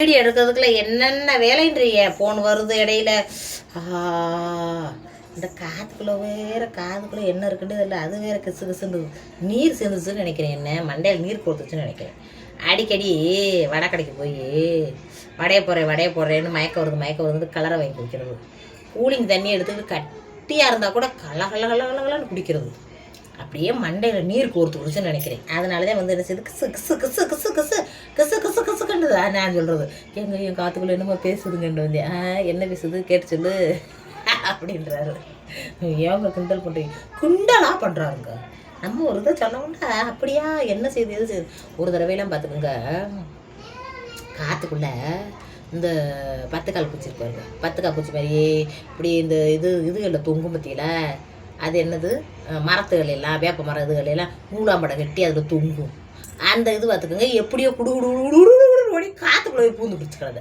Video எடுக்கிறதுக்குள்ள என்னென்ன வேலைன்றீங்க? Phone வருது இடையில. இந்த காதுக்குள்ளே வேற காதுக்குள்ளே என்ன இருக்குன்னு இல்லை, அது வேற கிசு கிசுன்னு நீர் சேர்ந்துச்சுன்னு நினைக்கிறேன். என்ன மண்டையில் நீர் கொடுத்துச்சுன்னு நினைக்கிறேன். அடிக்கடி வடை கடைக்கு போய் வடைய போடுறேன்னு மயக்கம் வருது கலரை வாங்கி குடிக்கிறது. கூலிங் தண்ணி எடுத்துக்கிட்டு கட்டியாக இருந்தால் கூட கலகலன்னு குடிக்கிறது. அப்படியே மண்டையில் நீர் கோர்த்து குடிச்சுன்னு நினைக்கிறேன். அதனால தான் வந்து என்ன செய்யுது, கிசு கிசு கிசு கிசு கிசு கிசு கிசு கிசுக்குன்றது. நான் சொல்கிறது என் காத்துக்குள்ளே என்னமோ பேசுதுங்கன்னு வந்து என்ன பேசுது கேட்டு சொல்லு அப்படின்றாரு. ஏங்க கிண்டல் பண்ணுறீங்க? கிண்டலாக பண்ணுறாருங்க. நம்ம ஒரு இதை சொன்னோம்னா அப்படியா என்ன செய்யுது எது செய்யுது. ஒரு தடவையெல்லாம் பார்த்துக்கோங்க, காற்றுக்குள்ளே இந்த 10 கால் பூச்சி இருப்பாருங்க. 10 கால் பூச்சி மாதிரியே இப்படி இந்த இதுகளில் தொங்கும் பற்றியில் அது என்னது, மரத்துகள் எல்லாம் வேப்ப மரம் இதுகள் எல்லாம் நூலாம்படை கட்டி அதில் தொங்கும். அந்த இது பார்த்துக்கோங்க எப்படியோ ஓடி காற்றுக்குள்ளே பூந்து பிடிச்சிக்கிறது.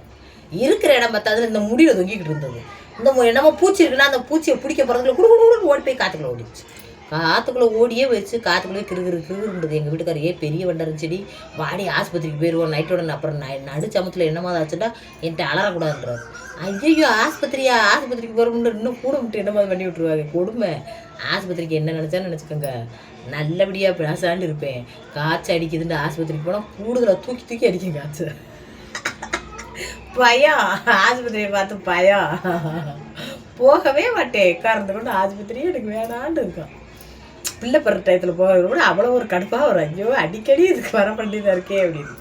இருக்கிற இடம் பார்த்தா அதில் இந்த முடிவில் தொங்கிக்கிட்டு இருந்தது. இந்த என்னமோ பூச்சி இருக்குன்னா அந்த பூச்சியை பிடிக்க போகிறதுல குடு ஓடி போய் காற்றுக்குள்ளே ஓடிடுச்சு. காற்றுக்குள்ளே ஓடியே வச்சு காற்றுக்குள்ளே கிருகிருன்றது. எங்கள் வீட்டுக்காரையே பெரிய வண்டரும் செடி வாடி ஆஸ்பத்திரிக்கு போயிடுவோம் நைட்டோட. அப்புறம் நடுச்சமத்தில் என்னமாதிரி ஆச்சுன்னா என்கிட்ட அலறக்கூடாதுன்றாரு. ஐயோ ஆஸ்பத்திரிக்கு போகிறோம்னு இன்னும் கூட விட்டு என்னமாதிரி பண்ணி விட்டுருவாங்க. கொடுமை. ஆஸ்பத்திரிக்கு என்ன நினச்சான்னு நினச்சிக்கோங்க, நல்லபடியாக பேசாண்டு இருப்பேன். காய்ச்சி அடிக்குதுன்னு ஆஸ்பத்திரிக்கு போனால் கூடுதலாக தூக்கி அடிக்கும் காய்ச்சல். பயம், ஆஸ்பத்திரியை பார்த்து பயம். போகவே மாட்டேன். உட்கார்ந்து கொண்டு ஆஸ்பத்திரியே எனக்கு வேணான்னு இருக்கும். பிள்ளை படுற டயத்தில் போகிறது கூட அவ்வளோ ஒரு கடுப்பாக வரும். ஐயோ அடிக்கடி இதுக்கு வர வேண்டியதாக இருக்கே அப்படின்னு.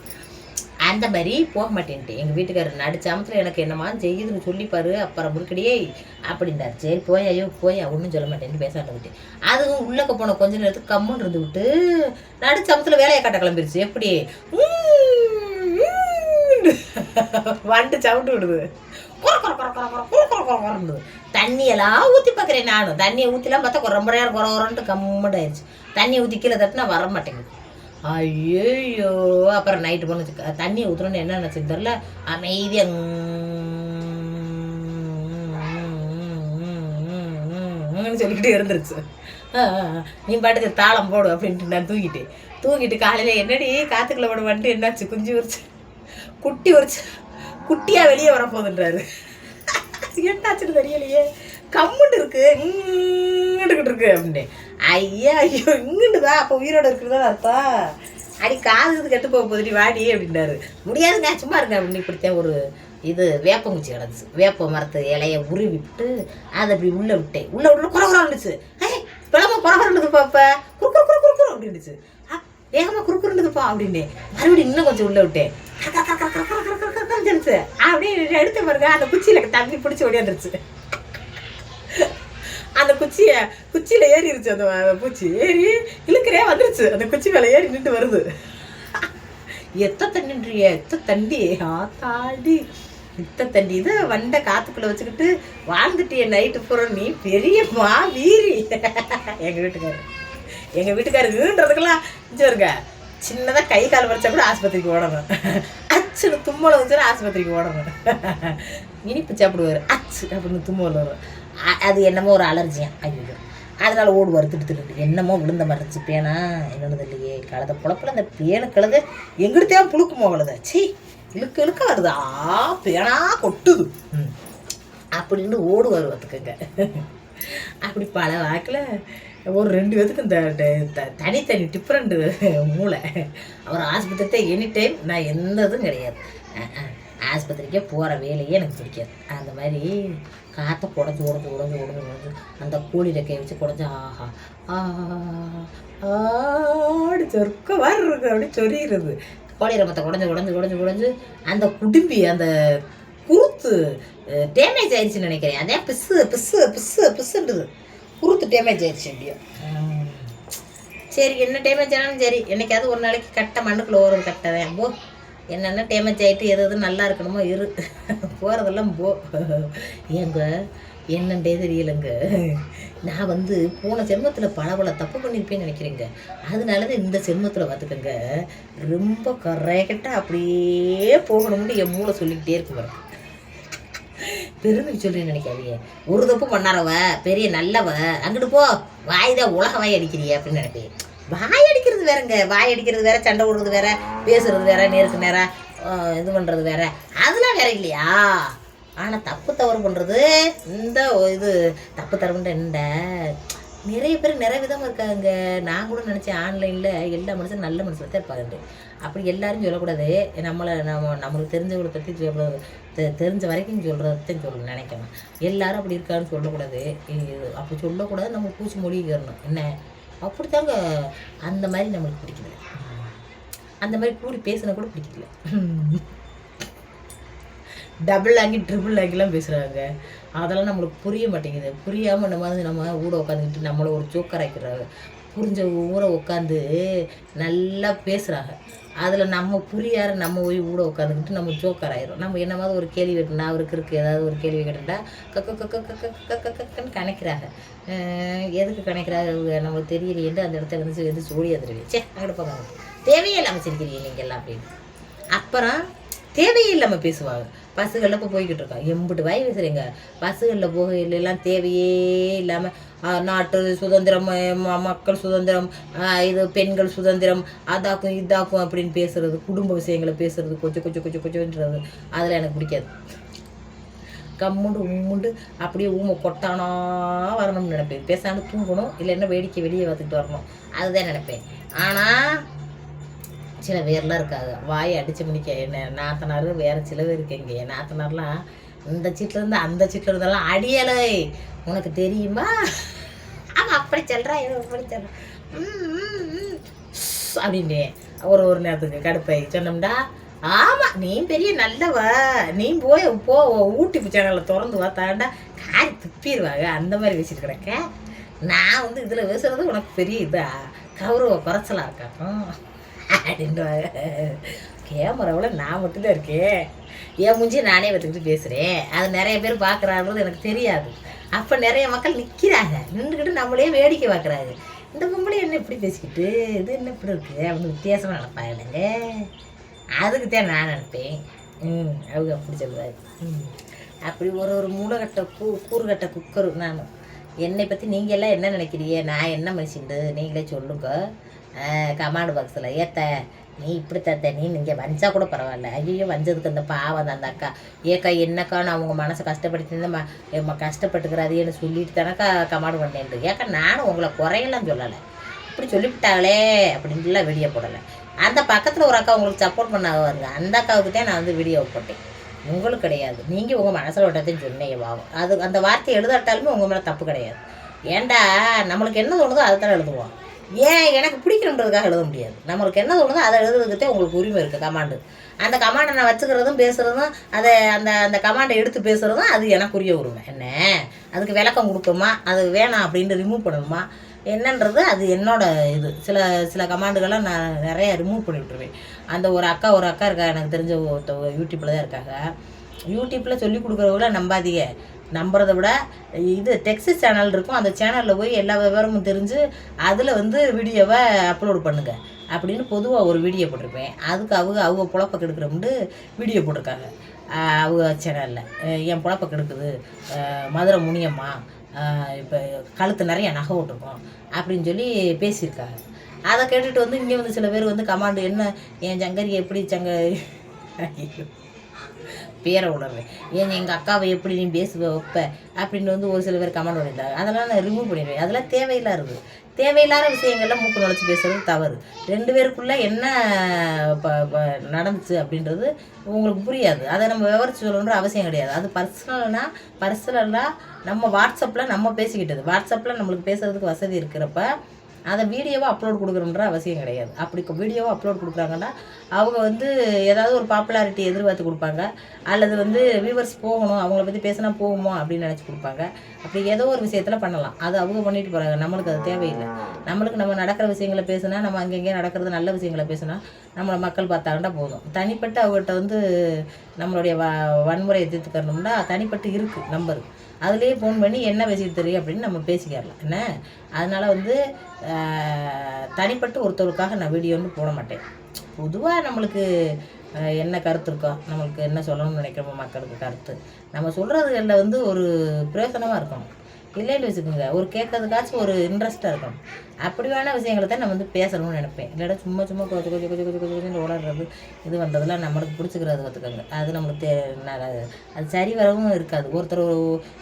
அந்த மாதிரி போக மாட்டேன்ட்டு எங்கள் வீட்டுக்காரர் நடுச்சாமத்தில் எனக்கு என்னமா செய்யுதுன்னு சொல்லிப்பாரு அப்புறம் முறுக்கடியே அப்படின்றார். சரி போய் ஒன்றும் சொல்ல மாட்டேன்னு பேசாட்டவிட்டு அதுவும் உள்ளக்க போன கொஞ்ச நேரத்துக்கு கம்முன்னு இருந்து விட்டு நடுச்சாமத்தில் வேலையை காட்ட கிளம்பிருச்சு. எப்படி வண்டு சவுண்டு விடுது, தண்ணியெல்லாம் ஊற்றி பார்க்குறேன். நானும் தண்ணியை ஊற்றிலாம் பார்த்தா ரொம்ப நேரம் குறவரன்ட்டு கம்முன்னு ஆயிடுச்சு. தண்ணியை ஊற்றி கீழே தட்டுனா வர மாட்டேங்குது. ஐயோ அப்புறம் நைட்டு போன தண்ணியை ஊற்றுறோன்னு என்ன நினச்சின்னு தெரில, அமைதியாக சொல்லிக்கிட்டு இருந்துருச்சு. நீ பாட்டுக்கு தாளம் போடு அப்படின்ட்டு நான் தூங்கிட்டு காலையில் என்னடி காற்றுக்குள்ள போட வந்துட்டு என்னாச்சு, குஞ்சு உரிச்சு குட்டியாக வெளியே வரப்போகுதுன்றாரு. என்னாச்சுன்னு தெரியலையே, கம்முண்டு இங்கிட்டு இருக்கு அப்படின்னு. ஐயோ இங்கிட்டுதான் அப்போ உயிரோடு இருக்கிறதா அர்த்தம். அடி காது கெட்டு போக போகுதுடி வாடி அப்படின்றாரு. முடியாதுங்க சும்மா இருங்க அப்படின்னு. இப்படித்தான் ஒரு இது வேப்பங்குச்சி கிடந்துச்சு. வேப்ப மரத்து இலையை உருவிட்டு அதை அப்படி உள்ளே விட்டேன். உள்ள குறகுறம் இருந்துச்சு. பிளம்ப குறகுறண்டுதுப்பா இப்போ குறுக்குறு அப்படின்னுச்சு. வேகமாக குறுக்குறண்டுதுப்பா அப்படின்னு மறுபடியும் இன்னும் கொஞ்சம் உள்ளே விட்டேன். அப்படியே எடுத்து பாருங்க, அந்த குச்சியில் தண்ணி பிடிச்சி ஓடியாந்துருச்சு. அந்த குச்சியில் ஏறிடுச்சு. அந்த பூச்சி ஏறி இழுக்கிறே வந்துருச்சு. அந்த குச்சி மேலே ஏறி நின்று வருது. எத்த தண்டி ஆத்தாடி தண்டி இதை வண்டை காத்துக்குள்ளே வச்சுக்கிட்டு வாழ்ந்துட்டிய நைட்டு பூரா. நீ பெரிய வீரி. எங்கள் வீட்டுக்காரருன்றதுக்கெல்லாம் இருங்க, சின்னதாக கை கால் வரைச்சா கூட ஆஸ்பத்திரிக்கு ஓடணும். அச்சுன்னு தும்மலை வச்சுன்னா ஆஸ்பத்திரிக்கு ஓடணும். இனிப்பு சாப்பிடுவார் அச்சு அப்படின்னு தும்மல் வரும். அது என்னமோ ஒரு அலர்ஜியான். ஐயோ அதனால ஓடுவார் திட்டு என்னமோ விழுந்த மாதிரி இருந்துச்சு. பேனா என்னது இல்லையே கழுத புழப்பில் அந்த பேனு கழுத எங்கிட்டே புழுக்குமோ கழுத. சீ இழுக்க வருது. பேனா கொட்டுது அப்படின்னு ஓடுவார் பார்த்துக்கங்க. அப்படி பல வாக்கில் ஒரு 2 பேத்துக்கு இந்த தனித்தனி டிஃப்ரெண்ட் மூளை. அவர் ஆஸ்பத்திரி எனி டைம் நான் எந்த இதுவும் கிடையாது. ஆஸ்பத்திரிக்கே போகிற வேலையே எனக்கு பிடிக்காது. அந்த மாதிரி காற்றை குடஞ்சி அந்த கோழி ரெக்கையை வச்சு குடஞ்சி ஆடி சொர்க்க மாதிரி இருக்குது. அப்படி சொரிகிறது. கோழி ரம்பத்தை குடஞ்சி அந்த குடும்பி அந்த குருத்து டேமேஜ் ஆயிடுச்சுன்னு நினைக்கிறேன். அதே பிசுன்றது குருத்து டேமேஜ் ஆயிடுச்சு. எப்படியோ சரி என்ன டேமேஜ் ஆனாலும் சரி, என்னைக்காவது ஒரு நாளைக்கு கட்டை மண்ணுக்குள்ளே ஓடுறது கட்டை போ. என்னென்ன டேமேஜ் ஆகிட்டு எது நல்லா இருக்கணுமோ போகிறதெல்லாம் போ. ஏங்க என்னண்டே தெரியலைங்க. நான் வந்து போன ஜென்மத்தில் பல தப்பு பண்ணியிருப்பேன்னு நினைக்கிறேங்க. அதனாலதான் இந்த ஜென்மத்தில் பார்த்துக்கங்க ரொம்ப கரெக்டாக அப்படியே போகணும்னு என் மூளை சொல்லிக்கிட்டே இருக்கு பாருங்க. பெருமைக்கு சொல்றேன்னு நினைக்காதீங்க. ஒரு தப்பு பண்ணாரவ பெரிய நல்லவ, அங்கிட்டு போ வாய்தான் உலக வாய் அடிக்கிறிய அப்படின்னு நினைப்பேன். வாய் அடிக்கிறது வேறங்க, வாய் அடிக்கிறது வேற, சண்டை விடுறது வேற, பேசுறது வேற, நேருக்கு நேரம் இது பண்ணுறது வேற. அதெல்லாம் வேற இல்லையா? ஆனால் தப்பு தவறு பண்ணுறது இந்த இது தப்பு தவறுன்ற இந்த நிறைய பேர் நிறைய விதமாக இருக்காங்க. நான் கூட நினச்சேன் ஆன்லைனில் எல்லா மனுஷனும் நல்ல மனுஷன் தான் இருப்பாங்க. அப்படி எல்லாரும் சொல்லக்கூடாது. நம்மளுக்கு தெரிஞ்சவங்களை பற்றி தெரிஞ்ச வரைக்கும் சொல்கிறதையும் நினைக்கணும். எல்லாரும் அப்படி இருக்கான்னு சொல்லக்கூடாது. அப்படி சொல்லக்கூடாது. நம்ம பூச்சி மொழிக்கிறணும் என்ன அப்படித்தாங்க. அந்த மாதிரி நம்மளுக்கு பிடிக்கல. அந்த மாதிரி கூடி பேசினா கூட பிடிக்கல. டபுள் லாங்கி ட்ரிபிள் லாங்கிலாம் பேசுகிறாங்க. அதெல்லாம் நம்மளுக்கு புரிய மாட்டேங்குது. புரியாமல் நம்ம ஊட உட்காந்துக்கிட்டு நம்மளை ஒரு ஜோக்கராக்கிறாங்க. புரிஞ்ச ஊரை உட்காந்து நல்லா பேசுகிறாங்க. அதில் நம்ம புரியாத நம்ம போய் ஊட உட்காந்துக்கிட்டு நம்ம ஜோக்கர் ஆயிரும். நம்ம என்னமாவது ஒரு கேள்வி கேட்டுனா அவருக்கு இருக்குது ஏதாவது ஒரு கேள்வி கேட்டுட்டா கக்கன்னு கணக்கிறாங்க. எதுக்கு கணக்கிறாங்க நம்மளுக்கு தெரியலையேட்டு அந்த இடத்துல வந்து எது ஓடியாந்துருவேன். சே அங்கெடுப்பாங்க தேவையே இல்லாமல் சிரிக்கிறீங்க நீங்கள்லாம் அப்படின்னு. அப்புறம் தேவையே இல்லாமல் பேசுவாங்க. பஸ்ஸுகளில் இப்போ போய்கிட்டு இருக்கோம். எம்பிட்டு வாய் பேசுகிறீங்க. பஸ்ஸுகளில் போகையிலெல்லாம் தேவையே இல்லாமல் நாட்டு சுதந்திரம், மக்கள் சுதந்திரம், இது பெண்கள் சுதந்திரம், அதாக்கும் இதாக்கும் அப்படின்னு பேசுகிறது, குடும்ப விஷயங்களை பேசுகிறது, கொஞ்சம் அதெல்லாம் எனக்கு பிடிக்காது. கம்முண்டு உம்முண்டு அப்படியே ஊமை கொட்டானா வரணும்னு நினைப்பேன். பேசாமல் தூங்கணும், இல்லைன்னா வேடிக்கை வெளியே பார்த்துக்கிட்டு வரணும், அதுதான் நினைப்பேன். ஆனால் சில பேர்லாம் இருக்காது வாயை அடித்து முடிக்க. என்ன நாத்தனார் வேறு சில பேர் இருக்கீங்க. என் நாத்தனார்லாம் இந்த சீட்டில் அந்த சீட்டில் இருந்தாலும் அடியலை உனக்கு தெரியுமா? ஆமாம் அப்படி சொல்கிறா இப்படி சொல்கிறா அப்படின்ட்டு ஒரு நேரத்துக்கு கடுப்பை சொன்னோம்டா. ஆமாம் நீ பெரிய நல்லவ, நீ போ ஊட்டி சேனலில் திறந்து பார்த்தாண்டா காரி துப்பிடுவாங்க. அந்த மாதிரி பேசிட்டு கிடக்க. நான் வந்து இதில் பேசுகிறது உனக்கு பெரிய இதா கௌரவ குறைச்சலாக இருக்காக்கும் அப்படின்வாங்க. கேமராவில் நான் மட்டும்தான் இருக்கேன். என் மூஞ்சியை நானே வச்சுக்கிட்டு பேசுகிறேன். அது நிறைய பேர் பார்க்குறாங்கிறது எனக்கு தெரியாது. அப்போ நிறைய மக்கள் நிற்கிறாங்க, நின்றுக்கிட்டு நம்மளே வேடிக்கை பார்க்குறாங்க. இந்த பொம்பளை என்ன இப்படி பேசிக்கிட்டு இது என்ன இப்படி இருக்குது அப்படின்னு வித்தியாசமாக நினைப்பாங்க. அதுக்கு தான் நான் நினைப்பேன். அவங்க அப்படி சொல்லுவாங்க. அப்படி ஒரு மூளைகட்ட கூறுகட்ட குக்கர் நான். என்னை பற்றி நீங்கள் எல்லாம் என்ன நினைக்கிறீங்க? நான் என்ன மனுஷன்ட்டு நீங்களே சொல்லுங்க கமாண்டு பாக்ஸில். ஏத்த நீ இப்படி தத்த நீ நீங்கள் வஞ்சா கூட பரவாயில்ல. ஐயோ வஞ்சதுக்கு அந்த பாவம் அந்த அக்கா ஏக்கா என்னக்கான்னு அவங்க மனசை கஷ்டப்படுத்தி கஷ்டப்பட்டுக்கிறாதேன்னு சொல்லிட்டு தானக்கா கமாண்டு பண்ணேன்ட்டு. ஏக்கா நானும் உங்களை குறையெல்லாம் சொல்லலை, இப்படி சொல்லிவிட்டாங்களே அப்படின்ட்டுலாம் வீடியோ போடலை. அந்த பக்கத்தில் ஒரு அக்கா உங்களுக்கு சப்போர்ட் பண்ண வருங்க, அந்த அக்காவுக்கு தான் நான் வந்து வீடியோ போட்டேன். உங்களுக்கு கிடையாது. நீங்கள் உங்கள் மனசில் விட்டதையும் சொன்னீங்க பாவம். அது அந்த வார்த்தையை எழுதாட்டாலுமே உங்கள் மேலே தப்பு கிடையாது. ஏண்டா நம்மளுக்கு என்ன தோணுதோ அதை தான் எழுதுவோம். ஏன் எனக்கு பிடிக்கணுன்றதுக்காக எழுத முடியாது. நம்மளுக்கு என்ன தோணுதோ அதை எழுதுறதுக்கே உங்களுக்கு உரிமை இருக்குது. கமாண்டு அந்த கமாண்டை நான் வச்சுக்கிறதும் பேசுகிறதும் அதை அந்த கமாண்டை எடுத்து பேசுகிறதும் அது எனக்குரிய உரிமை. என்ன அதுக்கு விளக்கம் கொடுக்கணுமா, அது வேணாம் அப்படின்ட்டு ரிமூவ் பண்ணணுமா என்னன்றது அது என்னோட இது. சில கமாண்டுகள்லாம் நான் நிறையா ரிமூவ் பண்ணி விட்டுருவேன். அந்த ஒரு அக்கா இருக்கா எனக்கு தெரிஞ்ச யூடியூப்பில் தான் இருக்காங்க. யூடியூப்பில் சொல்லி கொடுக்குறவங்கள நம்பாதீங்க. நம்புறதை விட இது டெக்ஸ்ட் சேனல் இருக்கும், அந்த சேனலில் போய் எல்லா விவரமும் தெரிஞ்சு அதில் வந்து வீடியோவை அப்லோடு பண்ணுங்கள் அப்படின்னு பொதுவாக ஒரு வீடியோ போட்டிருப்பேன். அதுக்கு அவங்க பொழப்ப கெடுக்கிறோம்னு வீடியோ போட்டிருக்காங்க அவங்க சேனலில். என் பொழப்ப கெடுக்குது மதுரை முனியம்மா, இப்போ கழுத்து நிறைய நகை விட்டுருக்கோம் அப்படின்னு சொல்லி பேசியிருக்காங்க. அதை கேட்டுட்டு வந்து இங்கே வந்து சில பேர் வந்து கமாண்டு என்ன என் சங்கரி எப்படி பேரை உணர்வேன், ஏன் எங்கள் அக்காவை எப்படி நீ வைப்ப அப்படின்னு வந்து ஒரு சில பேர் கமெண்ட் பண்ணியிருந்தாங்க. அதெல்லாம் நான் ரிமூவ் பண்ணிடுவேன். அதெல்லாம் தேவையில்லாது தேவையில்லாத விஷயங்கள்லாம் மூக்கு நுழைச்சி பேசுறது தவறு. 2 பேருக்குள்ளே என்ன நடந்துச்சு அப்படின்றது உங்களுக்கு புரியாது. அதை நம்ம விவரித்து சொல்லணுன்ற அவசியம் கிடையாது. அது பர்சனலாக நம்ம வாட்ஸ்அப்பில் நம்ம பேசிக்கிட்டது. வாட்ஸ்அப்பில் நம்மளுக்கு பேசுகிறதுக்கு வசதி இருக்கிறப்ப அதை வீடியோவை அப்லோட் கொடுக்குறோன்ற அவசியம் கிடையாது. அப்படி வீடியோவை அப்லோட் கொடுக்குறாங்கன்னா அவங்க வந்து ஏதாவது ஒரு பாப்புலாரிட்டி எதிர்பார்த்து கொடுப்பாங்க, அல்லது வந்து வியூவர்ஸ் போகணும் அவங்கள பற்றி பேசினா போகுமோ அப்படின்னு நினச்சி கொடுப்பாங்க. அப்படி ஏதோ ஒரு விஷயத்தில் பண்ணலாம். அது அவங்க பண்ணிட்டு போகிறாங்க. நம்மளுக்கு அது தேவையில்லை. நம்மளுக்கு நம்ம நடக்கிற விஷயங்களை பேசுனா, நம்ம அங்கங்கே நடக்கிறது நல்ல விஷயங்களை பேசுனா நம்மளை மக்கள் பார்த்தாங்கன்னா போதும். தனிப்பட்டு அவங்ககிட்ட வந்து நம்மளுடைய வன்முறையை தீர்த்துக்கணும்னா தனிப்பட்டு இருக்குது நம்பர், அதுலேயே ஃபோன் பண்ணி என்ன பேசிட்டு தெரியும் அப்படின்னு நம்ம பேசிக்கிறலாம் என்ன. அதனால் வந்து தனிப்பட்டு ஒருத்தருக்காக நான் வீடியோன்னு போட மாட்டேன். பொதுவாக நம்மளுக்கு என்ன கருத்து இருக்கோ, நம்மளுக்கு என்ன சொல்லணும்னு நினைக்கிறோமோ மக்களுக்கு கருத்து நம்ம சொல்கிறதுகளில் வந்து ஒரு பிரயோசனமாக இருக்கணும். இல்லைன்னு வச்சுக்கோங்க, ஒரு கேட்கறதுக்காச்சும் ஒரு இன்ட்ரெஸ்ட்டாக இருக்கணும். அப்படியான விஷயங்களை தான் நான் வந்து பேசணும்னு நினைப்பேன். இல்லாட்டா சும்மா சும்மா கொஞ்சம் கொஞ்சம் கொஞ்சம் கொஞ்சம் கொஞ்சம் கொஞ்சம் ஓடாடுறது இது பண்ணுறதுலாம் நம்மளுக்கு பிடிச்சிக்கிறது பார்த்துக்கோங்க. அது நம்மளுக்கு அது சரி வரவும் இருக்காது. ஒருத்தர்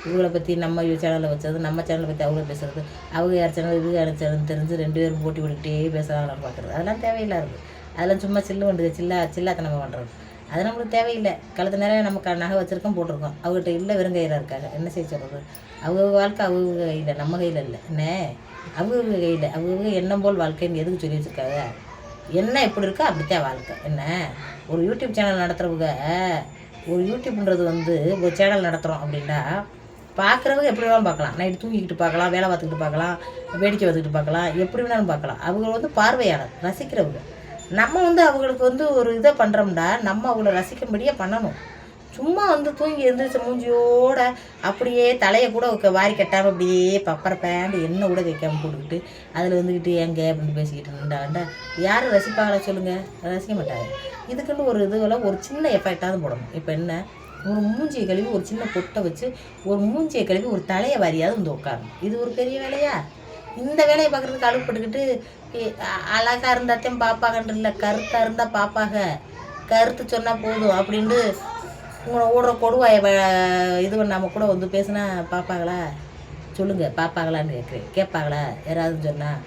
இவங்களை பற்றி நம்ம சேனலில் வச்சது, நம்ம சேனலை பற்றி அவங்கள பேசுறது, அவங்க யார் சேனல் இவங்க யார் சேனல் தெரிஞ்சு 2 பேரும் போட்டி விட்டுக்கிட்டே பேசுகிறாங்களான்னு பார்க்குறது, அதெல்லாம் தேவையில்லாது. அதெல்லாம் சும்மா சில்லு பண்ணுறது, சில்லாத்தனமாக பண்ணுறது, அது நம்மளுக்கு தேவையில்லை. கழுத்து நிறைய நம்ம நகை வச்சுருக்கோம், போட்டிருக்கோம். அவங்ககிட்ட இல்லை, வெறுங்கையிறாக இருக்காங்க. என்ன செய்ய சொல்கிறது? அவங்க வாழ்க்கை அவங்க கையில், நம்ம கையில் இல்லை. என்ன அவங்க கையில், அவங்க எண்ணம் போல் வாழ்க்கைன்னு எதுக்கு சொல்லி வச்சுருக்காங்க? என்ன எப்படி இருக்கோ அப்படித்தான் வாழ்க்கை. என்ன ஒரு யூடியூப் சேனல் நடத்துகிறவங்க, ஒரு யூடியூப்ன்றது வந்து ஒரு சேனல் நடத்துகிறோம் அப்படின்னா பார்க்குறவங்க எப்படி வேணாலும் பார்க்கலாம். நைட்டு தூங்கிக்கிட்டு பார்க்கலாம், வேலை பார்த்துக்கிட்டு பார்க்கலாம், வேடிக்கை பார்த்துக்கிட்டு பார்க்கலாம், எப்படி வேணாலும் பார்க்கலாம். அவங்க வந்து பார்வையாளர், ரசிக்கிறவங்க. நம்ம வந்து அவங்களுக்கு வந்து ஒரு இதை பண்ணுறோம்டா, நம்ம அவங்கள ரசிக்கும்படியே பண்ணணும். சும்மா வந்து தூங்கி எழுந்திரிச்ச மூஞ்சியோட அப்படியே தலையை கூட வாரி கட்டாமல் அப்படியே பப்பரப்பேண்டு எண்ணெய் கூட வைக்காமல் போட்டுக்கிட்டு அதில் வந்துக்கிட்டு எங்கே அப்படின்னு பேசிக்கிட்டு இருந்தாண்டா யாரும் ரசிப்பாங்களா சொல்லுங்கள்? ரசிக்க மாட்டாங்க. இதுக்குன்னு ஒரு இதுவெல்லாம் ஒரு சின்ன எஃபெக்டாவது போடணும். இப்போ என்ன, ஒரு மூஞ்சியை கழுவி ஒரு சின்ன பொட்டை வச்சு ஒரு மூஞ்சியை கழுவி ஒரு தலையை வாரியாவது வந்து உட்காரணும். இது ஒரு பெரிய வேலையா? இந்த வேலையை பார்க்குறதுக்கு அழுப்பட்டுக்கிட்டு அழகாக இருந்தாத்தையும் பார்ப்பாங்கன்ற இல்லை, கருத்தாக இருந்தால் பார்ப்பாங்க, கருத்து சொன்னால் போதும் அப்படின்ட்டு உங்களை ஓடுற கொடுவாயை இது பண்ணாமல் கூட வந்து பேசுனா பார்ப்பாங்களா? சொல்லுங்கள், பார்ப்பாங்களான்னு கேட்பாங்களா யாராவது சொன்னால்?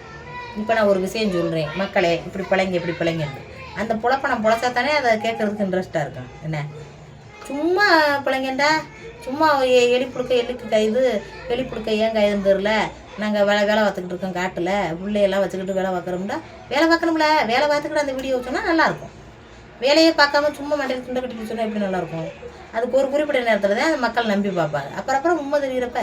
இப்போ நான் ஒரு விஷயம் சொல்கிறேன், மக்களே இப்படி பிள்ளைங்க இப்படி பிள்ளைங்கன்னு, அந்த பொழப்பை நான் பொழைச்சா தானே அதை கேட்குறதுக்கு இன்ட்ரெஸ்ட்டாக இருக்கும். என்ன சும்மா பிள்ளைங்கண்டா, சும்மா எலிப்புடுக்க கைது, எலிப்புடுக்க ஏன் கைதுன்னு தெரில, நாங்கள் வேலை பார்த்துக்கிட்டு இருக்கோம் காட்டில், பிள்ளையெல்லாம் வச்சுக்கிட்டு வேலை பார்க்குறோம்டா. வேலை பார்க்கணும்ல, வேலை பார்த்துக்கிட்டு அந்த வீடியோ சொன்னால் நல்லாயிருக்கும். வேலையை பார்க்காம சும்மா மண்டையில் துண்டை கட்டிட்டு சொன்னால் எப்படி நல்லாயிருக்கும்? அதுக்கு ஒரு குறிப்பிட்ட நேரத்தில் தான் அந்த மக்கள் நம்பி பார்ப்பாங்க. அப்புறம் உண்மை தெரிகிறப்ப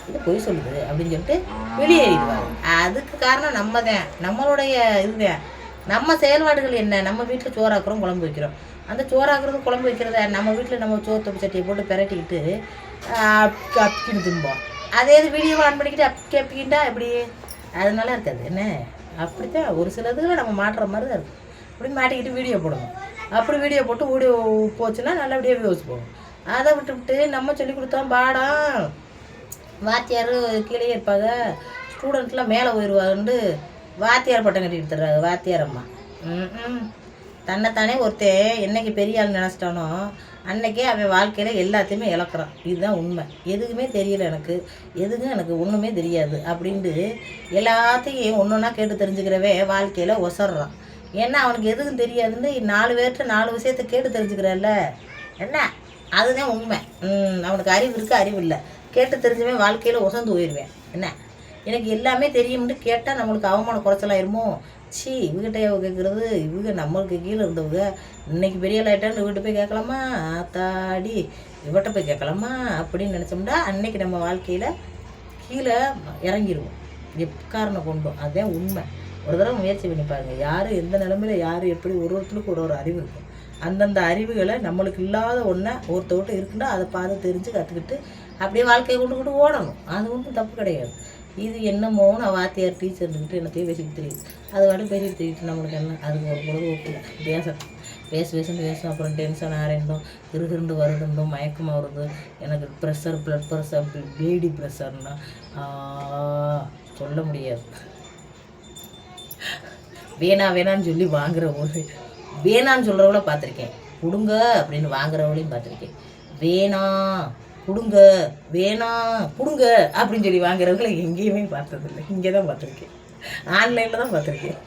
இது பொய் சொல்லுது அப்படின்னு சொல்லிட்டு வெளியேறிடுவாங்க. அதுக்கு காரணம் நம்ம தான், நம்மளுடைய இதுதான். நம்ம செயல்பாடுகள் என்ன? நம்ம வீட்டில் சோறாக்குறோம், குழம்பு வைக்கிறோம். அந்த சோறாக்குறது குழம்பு வைக்கிறத நம்ம வீட்டில் நம்ம சோறு தொப்பு சட்டியை போட்டு பிரட்டிக்கிட்டு அப்பிக்கின்னு திம்போம். அதே இது வீடியோவை ஆன் பண்ணிக்கிட்டு அப்பிக்கிண்டா எப்படி? அது நல்லா இருக்காது. என்ன அப்படித்தான் ஒரு சில இதுகளை நம்ம மாட்டுற மாதிரி தான் இருக்கும். அப்படி மாட்டிக்கிட்டு வீடியோ போடணும். அப்படி வீடியோ போட்டு வீடியோ போச்சுன்னா நல்லபடியாக வியூஸ் போகும். அதை விட்டு நம்ம சொல்லி கொடுத்தோம் பாடம். வாத்தியார் கீழே இருப்பாங்க, ஸ்டூடெண்ட்லாம் மேலே போயிடுவாங்கன்ட்டு வாத்தியார் பட்டம் கட்டிட்டு தர்றாங்க வாத்தியார் அம்மா. தன்னைத்தானே ஒருத்தன் என்னைக்கு பெரிய ஆள் நினச்சிட்டானோ அன்னைக்கே அவன் வாழ்க்கையில் எல்லாத்தையுமே இழக்கிறான். இதுதான் உண்மை. எதுக்குமே தெரியல எனக்கு, எதுக்கும் எனக்கு ஒன்றுமே தெரியாது அப்படின்ட்டு எல்லாத்தையும் ஒன்று ஒன்றா கேட்டு தெரிஞ்சுக்கிறவே வாழ்க்கையில் ஒசர்றான். ஏன்னா அவனுக்கு எதுக்கும் தெரியாதுன்னு 4 பேர்கிட்ட 4 விஷயத்த கேட்டு தெரிஞ்சுக்கிறல்ல. என்ன அதுதான் உண்மை. அவனுக்கு அறிவு இருக்குது, அறிவு இல்லை. கேட்டு தெரிஞ்சுவேன் வாழ்க்கையில் ஒசந்து போயிடுவேன். என்ன எனக்கு எல்லாமே தெரியும்னு கேட்டால் நம்மளுக்கு அவமான குறைச்சலாயிருமோ? இவகிட்டையா கேட்குறது? இவங்க நம்மளுக்கு கீழே இருந்தவங்க இன்னைக்கு பெரிய ஆளாயிட்டான்னு இவகிட்ட போய் கேட்கலாமா? தாடி இவட்ட போய் கேட்கலாமா அப்படின்னு நினச்சோம்னா அன்னைக்கு நம்ம வாழ்க்கையில் கீழே இறங்கிடுவோம் எக்காரணம் கொண்டோம். அதுதான் உண்மை. ஒரு தடவை முயற்சி பண்ணி பாருங்கள். யார் எந்த நிலைமையில் யார் எப்படி ஒருத்தருக்கு ஒரு அறிவு இருக்கும். அந்தந்த அறிவுகளை நம்மளுக்கு இல்லாத ஒன்றை ஒருத்தவட்ட இருக்குன்னா அதை பார்த்து தெரிஞ்சு கற்றுக்கிட்டு அப்படியே வாழ்க்கையை கொண்டுக்கிட்டு ஓடணும். அது ஒன்றும் தப்பு கிடையாது. இது என்னமோ நான் வாத்தியார் டீச்சர் இருந்துக்கிட்டு என்னத்தையும் பேசிக்கிட்டு தெரியுது. அது வாட்டி பேசிட்டு தெரியிட்டு நம்மளுக்கு என்ன? அதுக்கு ஒரு பொழுது ஒப்பில்லை. பேசும். அப்புறம் டென்ஷன் ஆரண்டும், இருண்டு வருதுண்டும், மயக்கமாக வருது. எனக்கு ப்ரெஷர், ப்ளட் ப்ரெஷர், பேடி ப்ரெஷர்னா சொல்ல முடியாது. வேணான்னு சொல்லி வாங்குற ஒரு வேணான்னு சொல்கிறவள பார்த்துருக்கேன். கொடுங்க அப்படின்னு வாங்குறவளையும் பார்த்துருக்கேன். வேணாம் கொடுங்க, வேணாம் கொடுங்க அப்படின்னு சொல்லி வாங்குறவங்களை எங்கேயுமே பார்த்ததில்லை. இங்கே தான் பார்த்துருக்கேன், ஆன்லைனில் தான் பார்த்துருக்கேன்.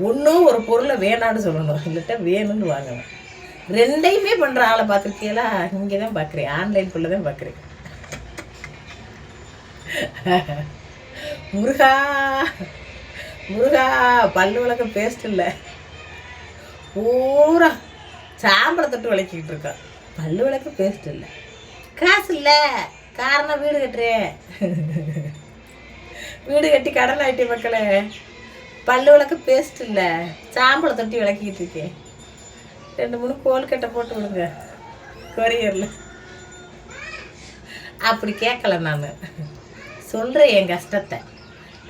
ஒன்றும் ஒரு பொருளை வேணான்னு சொல்லணும், இல்லட்டா வேணும்னு வாங்கணும். ரெண்டையுமே பண்ணுற ஆளை பார்த்துருக்கீங்களா? இங்கே தான் பார்க்குறேன், ஆன்லைனுக்குள்ளே தான் பார்க்குறேன். முருகா பல்லு விளக்க பேஸ்ட் இல்லை, பூரா சாம்பலை தொட்டு விளக்கிக்கிட்டு இருக்கா. பல்லு விளக்க பேஸ்ட் இல்லை, காசு இல்லை, காரணம் வீடு கட்டுறேன். வீடு கட்டி கடன் ஆகிட்டே மக்களே. பல்லு விளக்க பேஸ்ட் இல்லை, சாம்பலை தொட்டி விளக்கிக்கிட்டு இருக்கேன். 2-3 கோல்கட்டை போட்டு விடுங்க கொரியரில். அப்படி கேட்கல, நான் சொல்கிறேன் என் கஷ்டத்தை.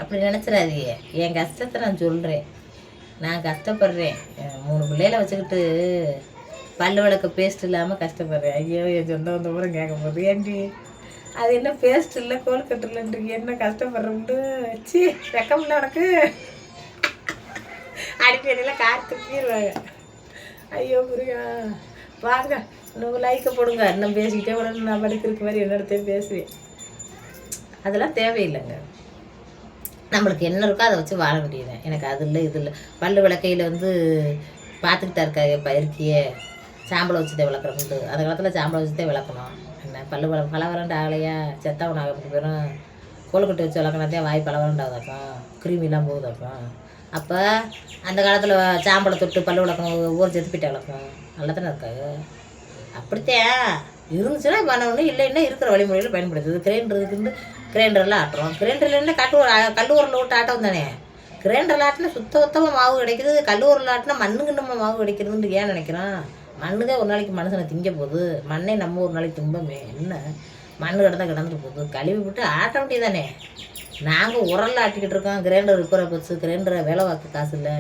அப்படி நினச்சிடாதீங்க, என் கஷ்டத்தை நான் சொல்கிறேன். நான் கஷ்டப்படுறேன். 3 பிள்ளைகளை வச்சுக்கிட்டு பல்லு விளக்க பேஸ்ட் இல்லாமல் கஷ்டப்படுறேன். ஐயோ என் சொந்த வந்த பூரா கேட்க போகுது. ஏன்டி அது என்ன பேஸ்ட் இல்லை கோல்கட்டு இல்லைன்றீங்க, என்ன கஷ்டப்படுறோம்னு வச்சு வெக்கமில்ல உனக்கு. அடிப்படையில் கார் துப்பிடுவாங்க. ஐயோ புரியா, வாங்க இன்னும் லைக்கை போடுங்க. இன்னும் பேசிக்கிட்டே உடனே நான் படிக்கிறதுக்கு மாதிரி என்னிடத்தையும் பேசுவேன். அதெல்லாம் தேவையில்லைங்க. நம்மளுக்கு என்ன இருக்கோ அதை வச்சு வாழ முடியுது. எனக்கு அது இல்லை இது இல்லை. பல்லு விளக்கையில் வந்து பார்த்துக்கிட்டா இருக்காங்க பயிருக்கிய சாம்பலை வச்சுதே விளக்குறோம்ட்டு. அந்த காலத்தில் சாம்பலை வச்சுதே விளக்கணும். என்ன பல்லு பலவரண்டு ஆகலையா, செத்தவன் ஆக பேரும் கோல்கட்டு வச்சு விளக்கினாதே வாய் பலவரண்டாகுதாக்கும், கிருமிலாம் போகுதாக்கும். அப்போ அந்த காலத்தில் சாம்பலை தொட்டு பல்லு விளக்கணும், ஊர் செத்து போயிட்டா விளக்கும். நல்லா தானே இருக்காது. அப்படித்தான் இருந்துச்சுன்னா பண்ணணும், இல்லைன்னா இருக்கிற வழிமுறையில் பயன்படுத்துது. கிரைண்டருக்குன்னு கிரைண்டர்லாம் ஆட்டுறோம். கிரைண்டர்லேருந்து கல்லூரில் விட்டு ஆட்டம் தானே. கிரைண்டரில் ஆட்டினா சுத்தமாக மாவு கிடைக்குது. கல்லூரில் ஆட்டினா மண்ணுக்கு மாவு கிடைக்கிறதுன்னு ஏன் நினைக்கிறோம்? மண்ணுதான் ஒரு நாளைக்கு மனுஷனை திங்க போகுது. மண்ணே நம்ம ஒரு நாளைக்கு திம்பமே. என்ன மண்ணு கிடந்தா கிடந்துட்டு போகுது. கழுவி விட்டு ஆட்ட வேண்டியதானே. நாங்கள் உரலில் ஆட்டிக்கிட்டு இருக்கோம். கிரைண்டர் ரிப்பேரை போச்சு. கிரைண்டரை வேலை பார்க்க காசு இல்லை.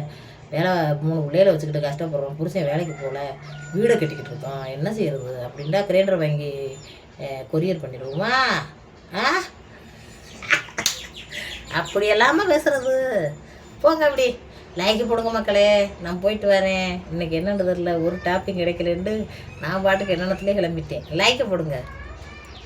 வேலை 3 பிள்ளைகளை வச்சுக்கிட்டு கஷ்டப்படுறோம். புருஷன் வேலைக்கு போகல, வீடை கட்டிக்கிட்டு இருக்கோம். என்ன செய்யறது? அப்படின்டா கிரைண்டரை வாங்கி கொரியர் பண்ணிடுவோமா? அப்படி எல்லாமே பேசுறது. போங்க அப்படி லைக்கு போடுங்க மக்களே. நான் போயிட்டு வரேன். இன்னைக்கு என்னன்னு தெரியல, ஒரு டாப்பிங் கிடைக்கலன்ட்டு நான் பாட்டுக்கு என்னென்னத்துலேயே கிளம்பிட்டேன். லைக்கு போடுங்க.